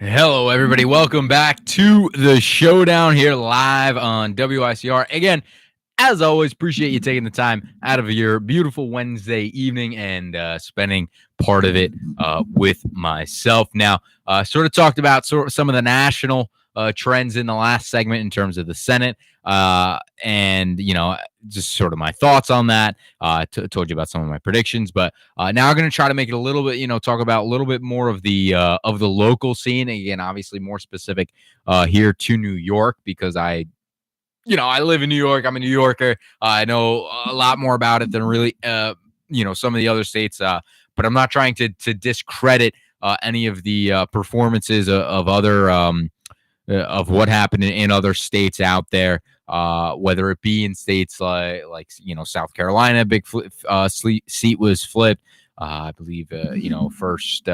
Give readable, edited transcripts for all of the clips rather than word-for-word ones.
Hello, everybody. Welcome back to the Showdown here live on WICR. Again, as always, appreciate you taking the time out of your beautiful Wednesday evening and spending part of it with myself. Now, sort of talked about some of the national trends in the last segment in terms of the Senate, and just sort of my thoughts on that. Told you about some of my predictions, but now I'm going to try to make it a little bit, talk about a little bit more of the local scene. Again, obviously more specific here to New York because I live in New York. I'm a New Yorker. I know a lot more about it than really, some of the other states. But I'm not trying to discredit any of the performances of other of what happened in other states out there. Whether it be in states like South Carolina, big seat was flipped. I believe first.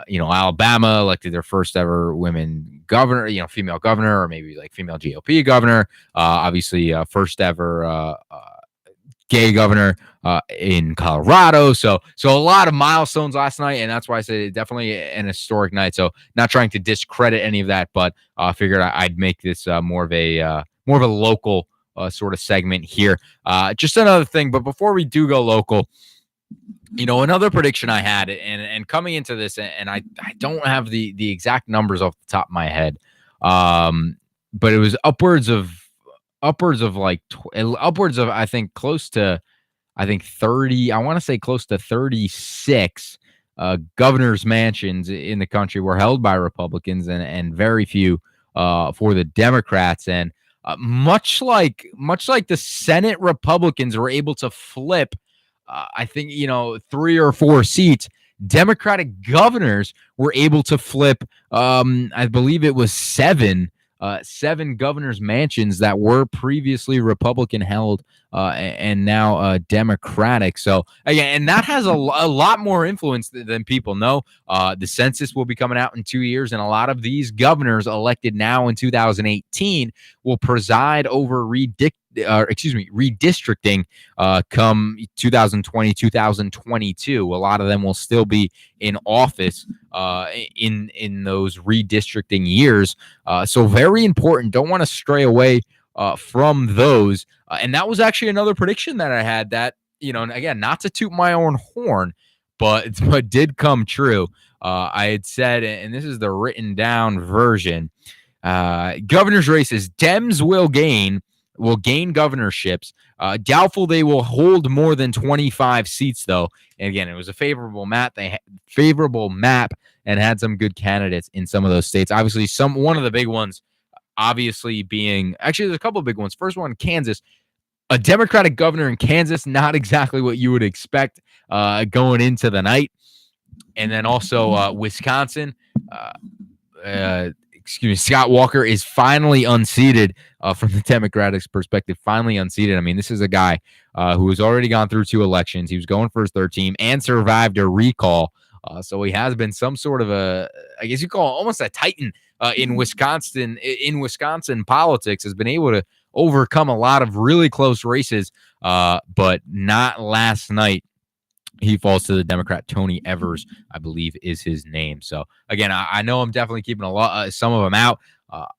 Alabama elected their first ever women governor, female governor, or maybe like female GOP governor. Obviously, first ever gay governor in Colorado. So a lot of milestones last night, and that's why I said definitely an historic night. So not trying to discredit any of that, but I figured I'd make this more of a local sort of segment here. Just another thing, but before we do go local. Another prediction I had, and coming into this, and I don't have the exact numbers off the top of my head, but it was upwards of I think close to 30. I want to say close to 36 governors' mansions in the country were held by Republicans, and very few for the Democrats. And much like the Senate Republicans were able to flip. I think, 3 or 4 seats. Democratic governors were able to flip, I believe it was 7 governors' mansions that were previously Republican held and now Democratic. So, again, and that has a lot more influence than people know. The census will be coming out in 2 years, and a lot of these governors elected now in 2018 will preside over redistricting come 2020, 2022. A lot of them will still be in office in those redistricting years. So very important. Don't want to stray away from those. And that was actually another prediction that I had that, and again, not to toot my own horn, but did come true. I had said, and this is the written down version, governor's races, Dems will gain governorships. Doubtful they will hold more than 25 seats, though. And again, it was a favorable map. They had favorable map and had some good candidates in some of those states. Obviously, one of the big ones, obviously being actually there's a couple of big ones. First one, Kansas. A Democratic governor in Kansas, not exactly what you would expect going into the night. And then also Wisconsin. Scott Walker is finally unseated from the Democratic perspective, finally unseated. I mean, this is a guy who has already gone through 2 elections. He was going for his 3rd team and survived a recall. So he has been some sort of I guess you call it almost a titan in Wisconsin politics, has been able to overcome a lot of really close races, but not last night. He falls to the Democrat. Tony Evers, I believe, is his name. So, again, I know I'm definitely keeping some of them out.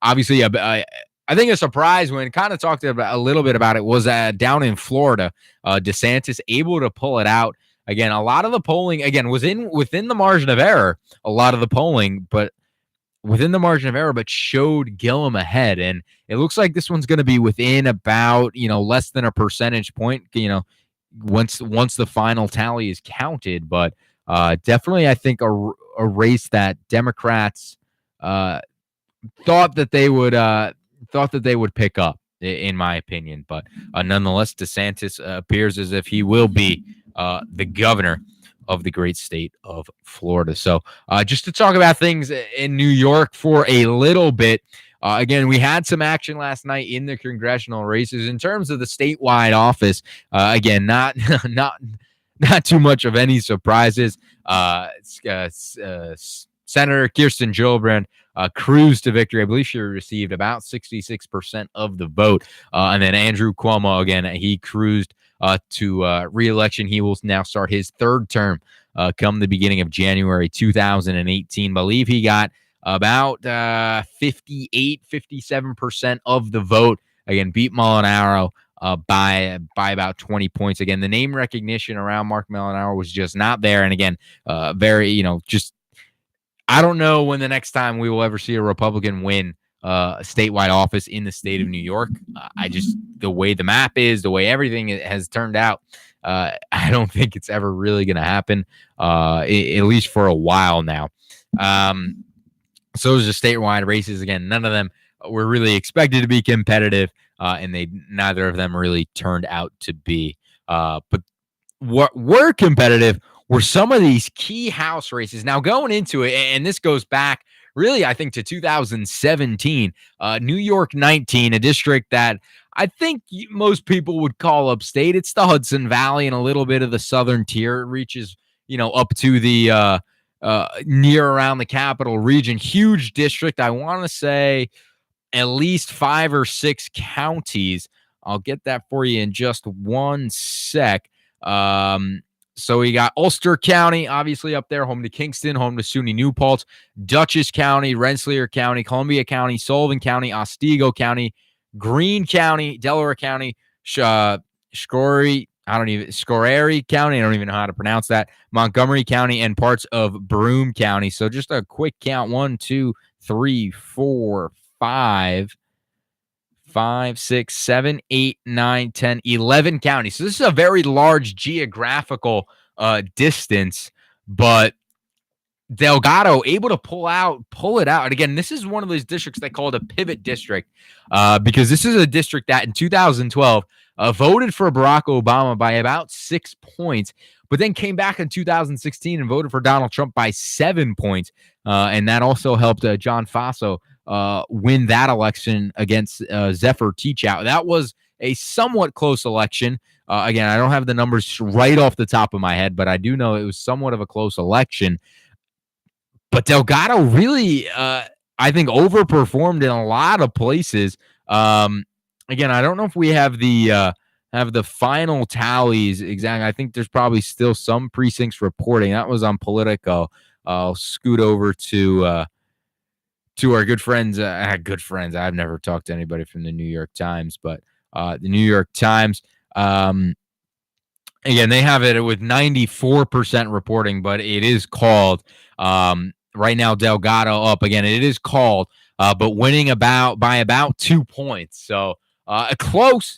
Obviously, I think a surprise when kind of talked about a little bit about it was down in Florida. DeSantis able to pull it out. Again, a lot of the polling, again, was within the margin of error, a lot of the polling, but within the margin of error, but showed Gillum ahead. And it looks like this one's going to be within about, less than a percentage point, once the final tally is counted. But definitely, I think a race that Democrats thought that they would pick up, in my opinion. But nonetheless, DeSantis appears as if he will be the governor of the great state of Florida. So just to talk about things in New York for a little bit. Again, we had some action last night in the congressional races in terms of the statewide office. Again, not too much of any surprises. Senator Kirsten Gillibrand cruised to victory. I believe she received about 66% of the vote. And then Andrew Cuomo, again, he cruised to re-election. He will now start his 3rd term come the beginning of January 2018. I believe he got about 57% of the vote. Again, beat Molinaro by about 20 points. Again, the name recognition around Mark Molinaro was just not there. And again, very, just I don't know when the next time we will ever see a Republican win a statewide office in the state of New York. The way the map is, the way everything has turned out, I don't think it's ever really going to happen, at least for a while now. So those are statewide races. Again, none of them were really expected to be competitive, and neither of them really turned out to be. But what were competitive were some of these key House races. Now, going into it, and this goes back really, I think, to 2017, New York 19, a district that I think most people would call upstate. It's the Hudson Valley and a little bit of the southern tier. It reaches, up to the near around the capital region. Huge district. I want to say at least 5 or 6 counties. I'll get that for you in just one sec. So we got Ulster County, obviously up there, home to Kingston, home to SUNY New Paltz, Dutchess County, Rensselaer County, Columbia County, Sullivan County, Otsego County, Greene County, Delaware County, Schoharie County, I don't even know how to pronounce that, Montgomery County, and parts of Broome County. So just a quick count: 1, 2, 3, 4, 5, 6, 7, 8, 9, 10, 11 counties. So this is a very large geographical distance, but Delgado able to pull it out. And again, this is one of those districts they call it a pivot district, because this is a district that in 2012 voted for Barack Obama by about 6 points, but then came back in 2016 and voted for Donald Trump by 7 points. And that also helped John Faso win that election against Zephyr Teachout. That was a somewhat close election. Again, I don't have the numbers right off the top of my head, but I do know it was somewhat of a close election. But Delgado really, I think, overperformed in a lot of places. Again, I don't know if we have the final tallies exactly. I think there's probably still some precincts reporting. That was on Politico. I'll scoot over to our good friends. I've never talked to anybody from the New York Times, but the New York Times, again, they have it with 94% reporting, but it is called right now. Delgado up again. It is called, but winning by about 2 points. So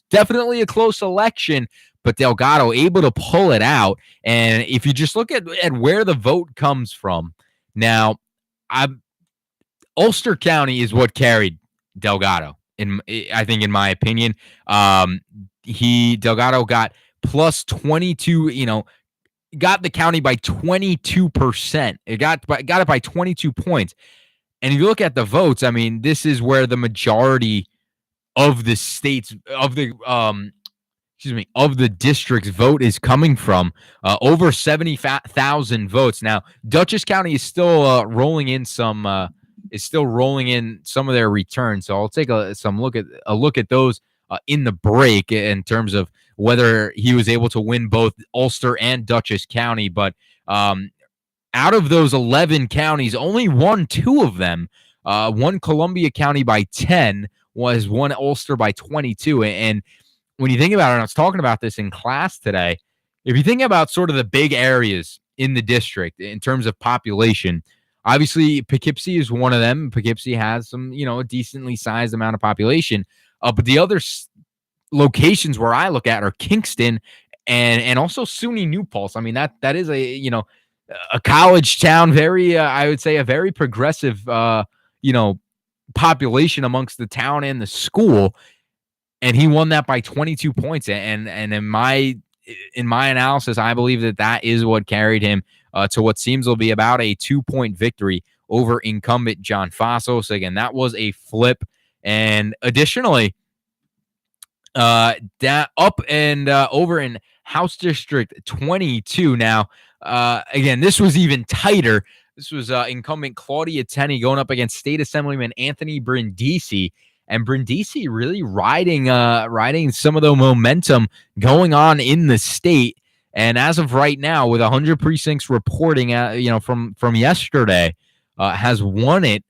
definitely a close election, but Delgado able to pull it out. And if you just look at where the vote comes from, now, Ulster County is what carried Delgado, I think, in my opinion. Delgado got plus 22, got the county by 22%. It got it by 22 points. And if you look at the votes, I mean, this is where the majority of the states of the district's vote is coming from. Over 70,000 votes. Now, Dutchess County is still rolling in some of their returns. So I'll take a look at those in the break in terms of whether he was able to win both Ulster and Dutchess County. But out of those 11 counties, only won 2 of them. One Columbia County by 10, was one Ulster by 22. And when you think about it, and I was talking about this in class today, if you think about sort of the big areas in the district in terms of population, obviously Poughkeepsie is one of them. Poughkeepsie has some, a decently sized amount of population. But the other locations where I look at are Kingston and also SUNY New Paltz. I mean, that is a college town, very I would say a very progressive population amongst the town and the school, and he won that by 22 points. And in my analysis, I believe that is what carried him to what seems will be about a 2-point victory over incumbent John Faso. So again, that was a flip. And additionally, up and over in House District 22. Now, again, this was even tighter. This was incumbent Claudia Tenney going up against State Assemblyman Anthony Brindisi, and Brindisi really riding some of the momentum going on in the state. And as of right now, with 100 precincts reporting, from yesterday, has won it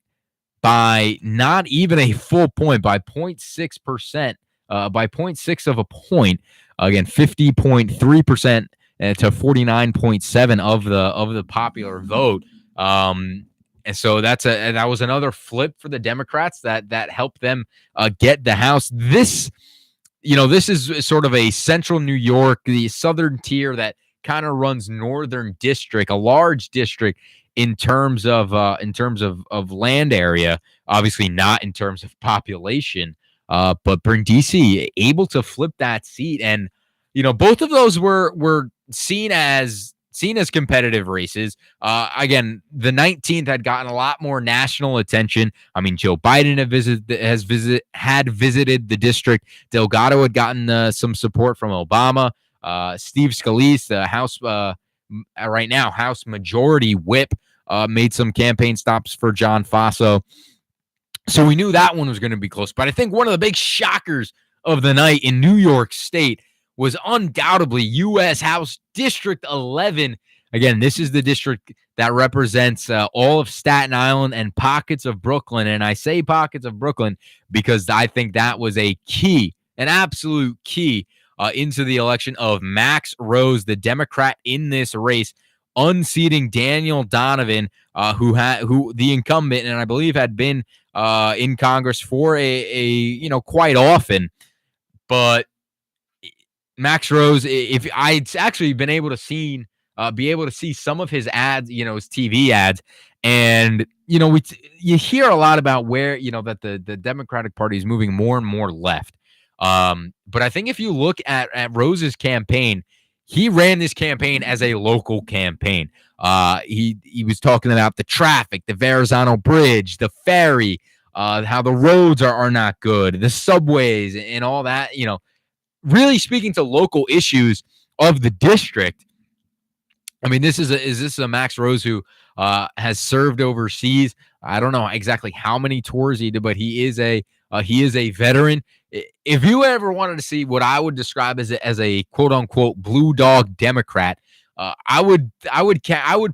by not even a full point, by 0.6%, by 0.6 of a point. Again, 50.3% to 49.7 of the popular vote. And so that was another flip for the Democrats that helped them get the House. This is sort of a central New York, the southern tier that kind of runs northern district, a large district in terms of land area, obviously not in terms of population. But Brindisi able to flip that seat, and both of those were seen as competitive races. Again, the 19th had gotten a lot more national attention. I mean, Joe Biden had visited the district. Delgado had gotten some support from Obama. Steve Scalise, the House right now House Majority Whip, made some campaign stops for John Faso. So we knew that one was going to be close. But I think one of the big shockers of the night in New York State was undoubtedly U.S. House District 11. Again, this is the district that represents all of Staten Island and pockets of Brooklyn. And I say pockets of Brooklyn because I think that was an absolute key into the election of Max Rose, the Democrat in this race, unseating Daniel Donovan, who the incumbent, and I believe had been in Congress for a quite often. But Max Rose, if I'd actually been able to see some of his ads, his TV ads, and you hear a lot about where that the Democratic Party is moving more and more left. But I think if you look at Rose's campaign, he ran this campaign as a local campaign. He was talking about the traffic, the Verrazano Bridge, the ferry, how the roads are not good, the subways, and all that. Really speaking to local issues of the district. I mean, this is a Max Rose who has served overseas. I don't know exactly how many tours he did, but he is a veteran. If you ever wanted to see what I would describe as a quote unquote blue dog Democrat, I would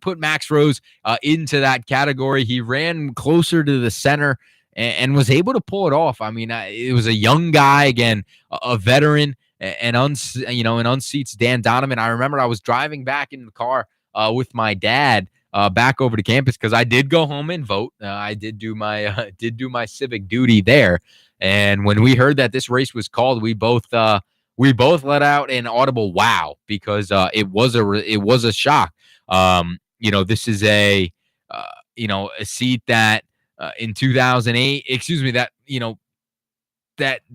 put Max Rose into that category. He ran closer to the center and was able to pull it off. I mean, it was a young guy, again, a veteran, and unseats Dan Donovan. I remember I was driving back in the car with my dad back over to campus because I did go home and vote. I did do my civic duty there. And when we heard that this race was called, we both let out an audible wow, because it was a shock. This is a seat that in 2008, that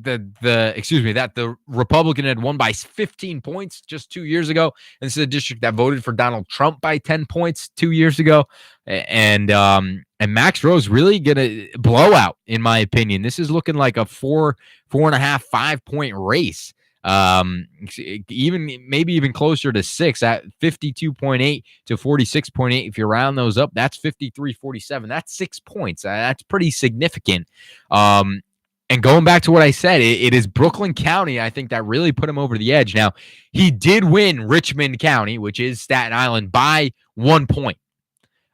the Republican had won by 15 points just 2 years ago. And this is a district that voted for Donald Trump by 10 points 2 years ago. And Max Rose really gonna blow out, in my opinion. This is looking like a 4.5, 5 point race. Even closer to 6 at 52.8 to 46.8. If you round those up, that's 53-47. That's 6 points. That's pretty significant. And going back to what I said, it is Brooklyn County, I think, that really put him over the edge. Now, he did win Richmond County, which is Staten Island, by 1 point.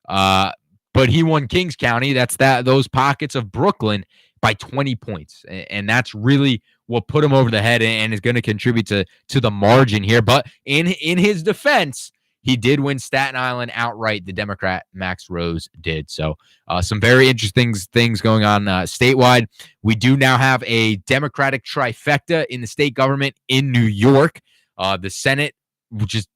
But he won Kings County, those pockets of Brooklyn, by 20 points. And that's really what put him over the head and is going to contribute to the margin here. But in his defense, he did win Staten Island outright. The Democrat Max Rose did. So some very interesting things going on statewide. We do now have a Democratic trifecta in the state government in New York. The Senate, which is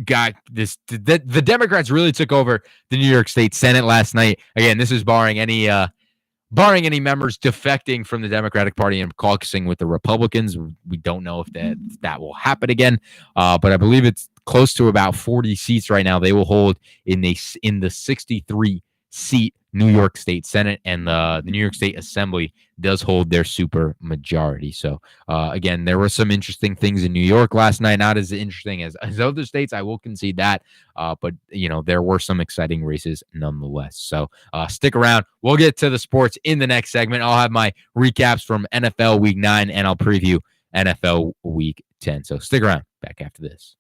got this. The Democrats really took over the New York State Senate last night. Again, this is barring any members defecting from the Democratic Party and caucusing with the Republicans. We don't know if that will happen again. But I believe it's close to about 40 seats right now. They will hold in the 63 seat New York State Senate, and the New York State Assembly does hold their super majority. So again, there were some interesting things in New York last night, not as interesting as other states, I will concede that, but there were some exciting races nonetheless. So stick around. We'll get to the sports in the next segment. I'll have my recaps from NFL Week 9, and I'll preview NFL Week 10. So stick around. Back after this.